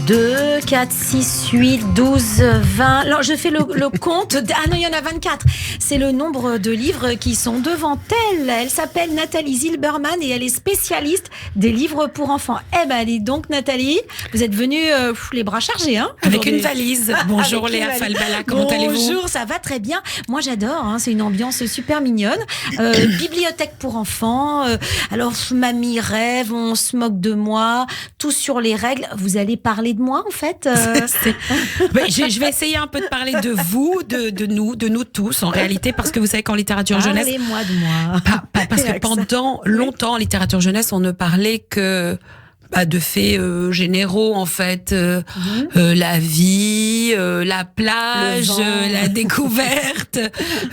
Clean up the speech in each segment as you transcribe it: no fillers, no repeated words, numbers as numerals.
2, 4, 6, 8, 12, 20. Alors, je fais le compte. Ah non, il y en a 24. C'est le nombre de livres qui sont devant elle. Elle s'appelle Nathalie Zilberman et elle est spécialiste des livres pour enfants. Eh ben, allez donc, Nathalie, vous êtes venue les bras chargés, hein? Avec une valise. Bonjour Léa Falbala, comment allez-vous? Bonjour, ça va très bien. Moi, j'adore, hein, c'est une ambiance super mignonne. Bibliothèque pour enfants. Alors, mamie rêve, on se moque de moi, tout sur les règles. Vous allez parler de moi, en fait Je vais essayer un peu de parler de vous, de nous tous, en réalité, parce que vous savez qu'en littérature jeunesse... Parlez-moi de moi. Parce que pendant longtemps, en littérature jeunesse, on ne parlait que... de faits généraux, en fait. La vie, la plage, la découverte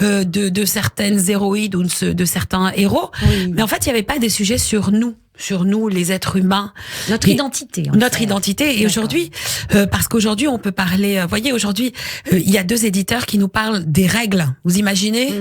de certaines héroïnes ou de certains héros. Oui. Mais en fait, il n'y avait pas des sujets sur nous, les êtres humains. Notre identité. Notre identité. Et aujourd'hui, parce qu'aujourd'hui, on peut parler... Vous voyez, aujourd'hui, il y a 2 éditeurs qui nous parlent des règles. Vous imaginez?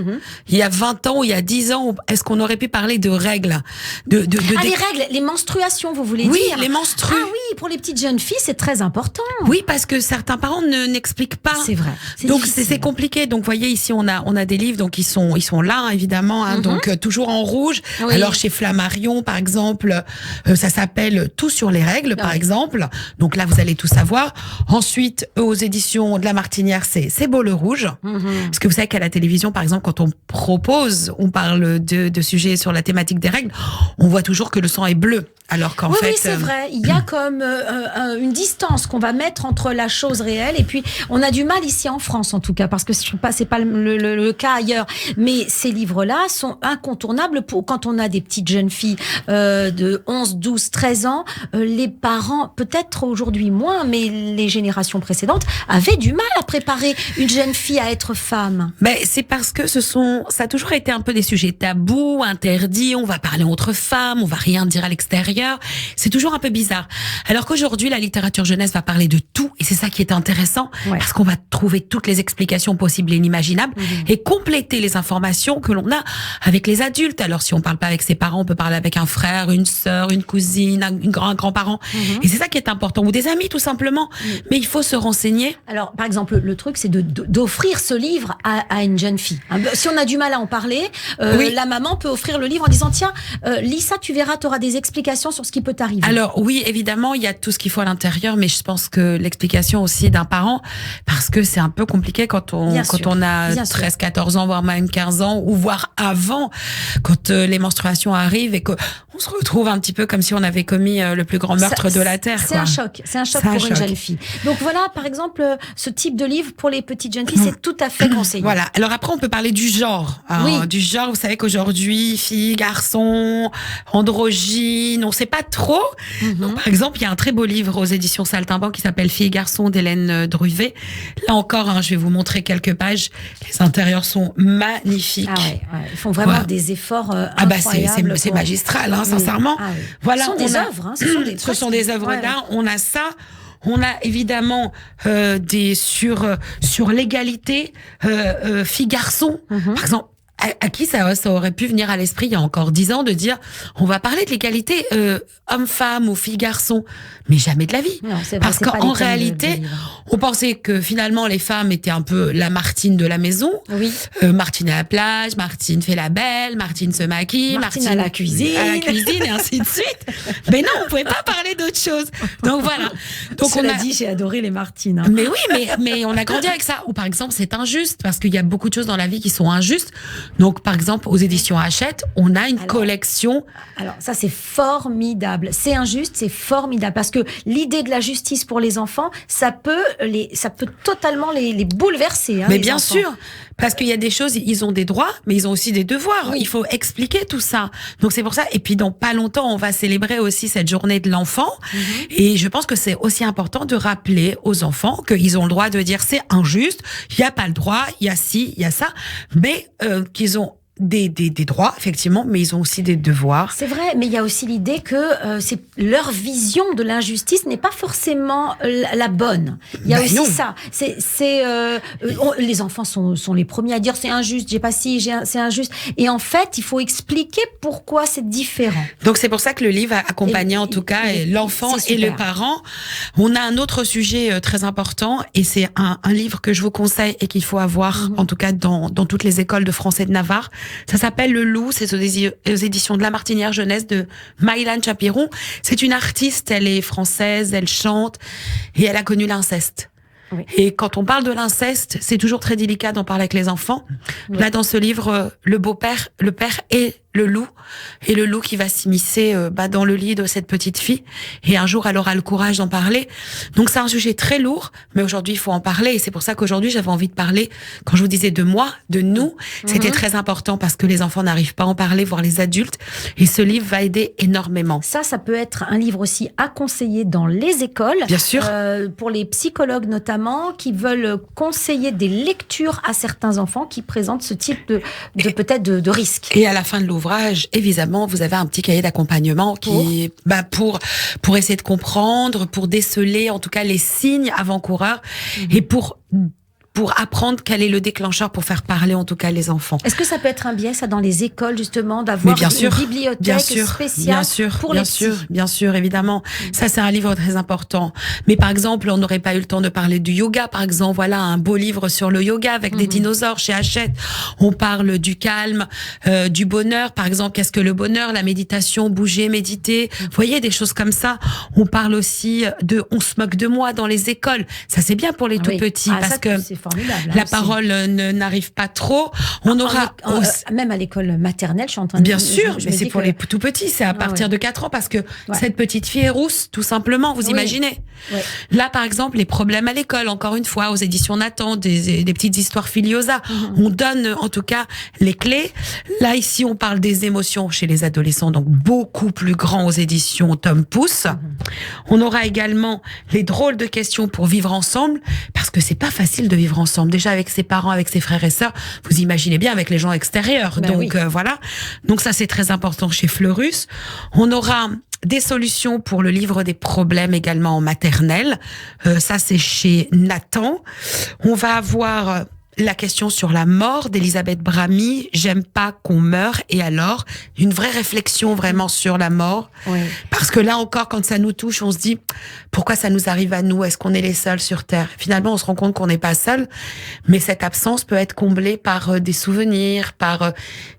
Il y a 20 ans ou il y a 10 ans, est-ce qu'on aurait pu parler de règles les règles, les menstruations, vous voulez dire? Oui, les menstrues. Ah oui, pour les petites jeunes filles, c'est très important. Oui, parce que certains parents n'expliquent pas. C'est vrai. Donc, c'est compliqué. Donc, vous voyez, ici, on a des livres, donc ils sont là, hein, évidemment, hein, donc toujours en rouge. Oui. Alors, chez Flammarion, par exemple, ça s'appelle Tout sur les règles, par exemple. Donc là, vous allez tout savoir. Ensuite, aux éditions de La Martinière, c'est Beau le rouge. Parce que vous savez qu'à la télévision, par exemple, quand on parle de sujets sur la thématique des règles, on voit toujours que le sang est bleu. Alors qu'en fait... Oui, c'est vrai. Il y a comme une distance qu'on va mettre entre la chose réelle et puis on a du mal ici en France, en tout cas, parce que c'est pas le cas ailleurs. Mais ces livres-là sont incontournables pour quand on a des petites jeunes filles de 11, 12, 13 ans. Les parents, peut-être aujourd'hui moins, mais les générations précédentes avaient du mal à préparer une jeune fille à être femme. Mais c'est parce que ça a toujours été un peu des sujets tabous, interdits. On va parler entre femmes, on va rien dire à l'extérieur. C'est toujours un peu bizarre. Alors qu'aujourd'hui, la littérature jeunesse va parler de tout, et c'est ça qui est intéressant, parce qu'on va trouver toutes les explications possibles et inimaginables, et compléter les informations que l'on a avec les adultes. Alors, si on parle pas avec ses parents, on peut parler avec un frère, une sœur, une cousine, un grand-parent. Et c'est ça qui est important, ou des amis, tout simplement. Mais il faut se renseigner. Alors, par exemple, le truc, c'est d'offrir ce livre à une jeune fille. Si on a du mal à en parler, la maman peut offrir le livre en disant, tiens, lis ça, tu verras, tu auras des explications sur ce qui peut t'arriver. Alors oui, évidemment, il y a tout ce qu'il faut à l'intérieur, mais je pense que l'explication aussi d'un parent, parce que c'est un peu compliqué quand on a 13, 14 ans, voire même 15 ans, ou voire avant, quand les menstruations arrivent et qu'on se retrouve un petit peu comme si on avait commis le plus grand meurtre de la Terre. C'est un choc pour une jeune fille. Donc voilà, par exemple, ce type de livre pour les petites jeunes filles, c'est tout à fait conseillé. Voilà. Alors après, on peut parler du genre. Du genre, vous savez qu'aujourd'hui, filles, garçons, androgynes, on sait pas trop. Donc, par exemple, il y a un très beau livre aux éditions Saltimbanque qui s'appelle Filles et garçons d'Hélène Druvet. Là encore, je vais vous montrer quelques pages. Les intérieurs sont magnifiques. Ils font vraiment des efforts incroyables. C'est magistral, sincèrement. Voilà, ce sont des œuvres. Ce sont des œuvres d'art. On a ça. On a évidemment sur l'égalité filles-garçons. Par exemple, à qui ça aurait pu venir à l'esprit il y a encore 10 ans de dire on va parler de l'égalité homme-femme ou fille-garçon, mais jamais de la vie. Non, c'est vrai, parce qu'en réalité, on pensait que finalement les femmes étaient un peu la Martine de la maison. Oui. Martine à la plage, Martine fait la belle, Martine se maquille, Martine à la cuisine, et ainsi de suite. Mais non, on pouvait pas parler d'autre chose. Donc voilà. Donc Cela dit, j'ai adoré les Martines. Hein. Mais oui, mais on a grandi avec ça. Ou par exemple, c'est injuste parce qu'il y a beaucoup de choses dans la vie qui sont injustes. Donc, par exemple, aux éditions Hachette, on a une collection. Alors, ça, c'est formidable. C'est injuste, c'est formidable. Parce que l'idée de la justice pour les enfants, ça peut totalement les bouleverser. Mais bien sûr. Parce qu'il y a des choses, ils ont des droits, mais ils ont aussi des devoirs. Oui. Il faut expliquer tout ça. Donc, c'est pour ça. Et puis, dans pas longtemps, on va célébrer aussi cette journée de l'enfant. Et je pense que c'est aussi important de rappeler aux enfants qu'ils ont le droit de dire c'est injuste, il n'y a pas le droit, il y a ci, il y a ça. Mais qu'ils ont des droits, effectivement, mais ils ont aussi des devoirs. C'est vrai, mais il y a aussi l'idée que c'est leur vision de l'injustice n'est pas forcément la bonne. Il y a aussi ça. Les enfants sont les premiers à dire c'est injuste, j'ai pas ci, c'est injuste. Et en fait, il faut expliquer pourquoi c'est différent. Donc c'est pour ça que le livre a accompagné en tout cas l'enfant et le parent. On a un autre sujet très important et c'est un livre que je vous conseille et qu'il faut avoir en tout cas dans toutes les écoles de français de Navarre. Ça s'appelle Le Loup, c'est aux éditions de La Martinière Jeunesse de Maïlane Chapiron. C'est une artiste, elle est française, elle chante et elle a connu l'inceste. Oui. Et quand on parle de l'inceste, c'est toujours très délicat d'en parler avec les enfants. Oui. Là, dans ce livre, le beau-père, le père est le loup, et le loup qui va s'immiscer dans le lit de cette petite fille. Et un jour, elle aura le courage d'en parler. Donc, c'est un sujet très lourd, mais aujourd'hui, il faut en parler. Et c'est pour ça qu'aujourd'hui, j'avais envie de parler, quand je vous disais de moi, de nous, c'était très important parce que les enfants n'arrivent pas à en parler, voire les adultes. Et ce livre va aider énormément. Ça peut être un livre aussi à conseiller dans les écoles. Bien sûr. Pour les psychologues notamment, qui veulent conseiller des lectures à certains enfants qui présentent ce type peut-être de risque. Et à la fin de l'ouvrage, évidemment, vous avez un petit cahier d'accompagnement qui, pour essayer de comprendre, pour déceler en tout cas les signes avant-coureurs et pour apprendre quel est le déclencheur pour faire parler en tout cas les enfants. Est-ce que ça peut être un biais, ça, dans les écoles, justement, d'avoir une bibliothèque spéciale pour les petits ? Bien sûr, évidemment. Ça, c'est un livre très important. Mais par exemple, on n'aurait pas eu le temps de parler du yoga, par exemple. Voilà, un beau livre sur le yoga avec des dinosaures chez Hachette. On parle du calme, du bonheur. Par exemple, qu'est-ce que le bonheur, la méditation, bouger, méditer. Vous voyez, des choses comme ça. On parle aussi on se moque de moi dans les écoles. Ça, c'est bien pour les tout petits parce que la parole n'arrive pas trop. On aura même à l'école maternelle, je suis en train de bien sûr, mais c'est pour les tout petits, c'est à partir de 4 ans parce que cette petite fille est rousse, tout simplement. Vous imaginez. Là, par exemple, les problèmes à l'école, encore une fois, aux éditions Nathan, des petites histoires Filiosa. On donne en tout cas les clés. Là, ici, on parle des émotions chez les adolescents, donc beaucoup plus grand aux éditions Tom Pouce. On aura également les drôles de questions pour vivre ensemble, parce que c'est pas facile de vivre ensemble. Déjà avec ses parents, avec ses frères et sœurs, vous imaginez bien avec les gens extérieurs. Donc voilà. Donc ça, c'est très important chez Fleurus. On aura des solutions pour le livre des problèmes également en maternelle. Ça, c'est chez Nathan. On va avoir la question sur la mort d'Elisabeth Bramy. J'aime pas qu'on meure. Et alors, une vraie réflexion vraiment sur la mort. Oui. Parce que là encore, quand ça nous touche, on se dit, pourquoi ça nous arrive à nous? Est-ce qu'on est les seuls sur Terre? Finalement, on se rend compte qu'on n'est pas seul. Mais cette absence peut être comblée par des souvenirs, par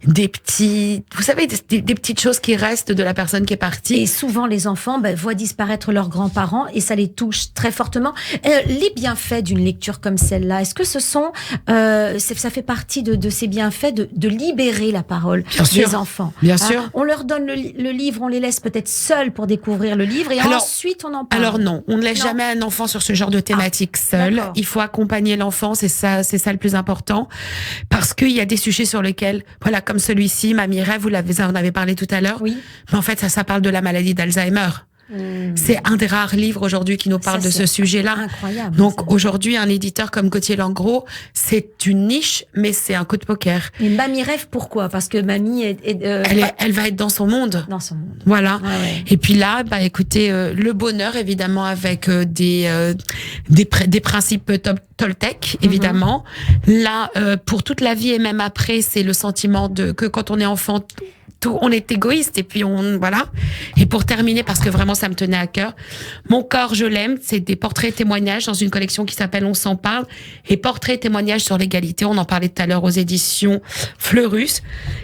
des petits, vous savez, des petites choses qui restent de la personne qui est partie. Et souvent, les enfants voient disparaître leurs grands-parents et ça les touche très fortement. Les bienfaits d'une lecture comme celle-là, est-ce que ce sont ça fait partie de ces bienfaits de libérer la parole des enfants. Bien sûr. On leur donne le livre, on les laisse peut-être seuls pour découvrir le livre et ensuite on en parle. Alors non, on ne laisse jamais un enfant sur ce genre de thématique seul. D'accord. Il faut accompagner l'enfant, c'est ça le plus important. Parce qu'il y a des sujets sur lesquels, voilà, comme celui-ci, Mamie Rêve, vous en avez parlé tout à l'heure. Oui. Mais en fait, ça parle de la maladie d'Alzheimer. C'est un des rares livres aujourd'hui qui nous parle de ce sujet-là. Incroyable. Donc aujourd'hui, un éditeur comme Gauthier Langros, c'est une niche, mais c'est un coup de poker. Et Mamie Rêve, pourquoi? Parce que Mamie elle va être dans son monde. Dans son monde. Voilà. Ouais. Et puis là, écoutez, le bonheur, évidemment, avec des principes Toltec, évidemment. Là, pour toute la vie et même après, c'est le sentiment que quand on est enfant, on est égoïste et puis voilà. Et pour terminer, parce que vraiment ça me tenait à cœur, Mon corps, je l'aime, c'est des portraits et témoignages dans une collection qui s'appelle On s'en parle, et portraits et témoignages sur l'égalité. On en parlait tout à l'heure aux éditions Fleurus.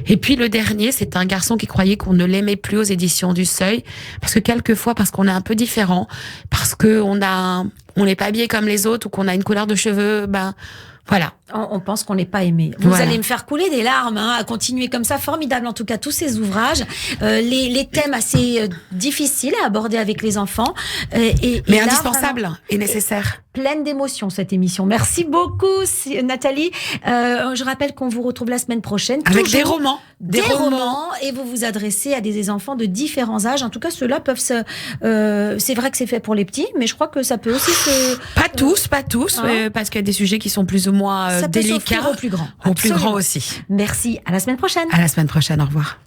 Et puis le dernier, c'est un garçon qui croyait qu'on ne l'aimait plus aux éditions du Seuil, parce que quelquefois, parce qu'on est un peu différent, parce que on n'est pas habillé comme les autres ou qu'on a une couleur de cheveux, voilà. On pense qu'on n'est pas aimé. Vous allez me faire couler des larmes à continuer comme ça. Formidable, en tout cas, tous ces ouvrages. Les thèmes assez difficiles à aborder avec les enfants. Mais indispensable et nécessaire. Pleine d'émotions, cette émission. Merci beaucoup, Nathalie. Je rappelle qu'on vous retrouve la semaine prochaine. Avec des romans. Des romans. Et vous vous adressez à des enfants de différents âges. En tout cas, ceux-là peuvent c'est vrai que c'est fait pour les petits, mais je crois que ça peut aussi Pas tous, parce qu'il y a des sujets qui sont plus ou moins ça peut délicat s'offrir au plus grand. Au plus Absolument. grand aussi. Merci. À la semaine prochaine. À la semaine prochaine. Au revoir.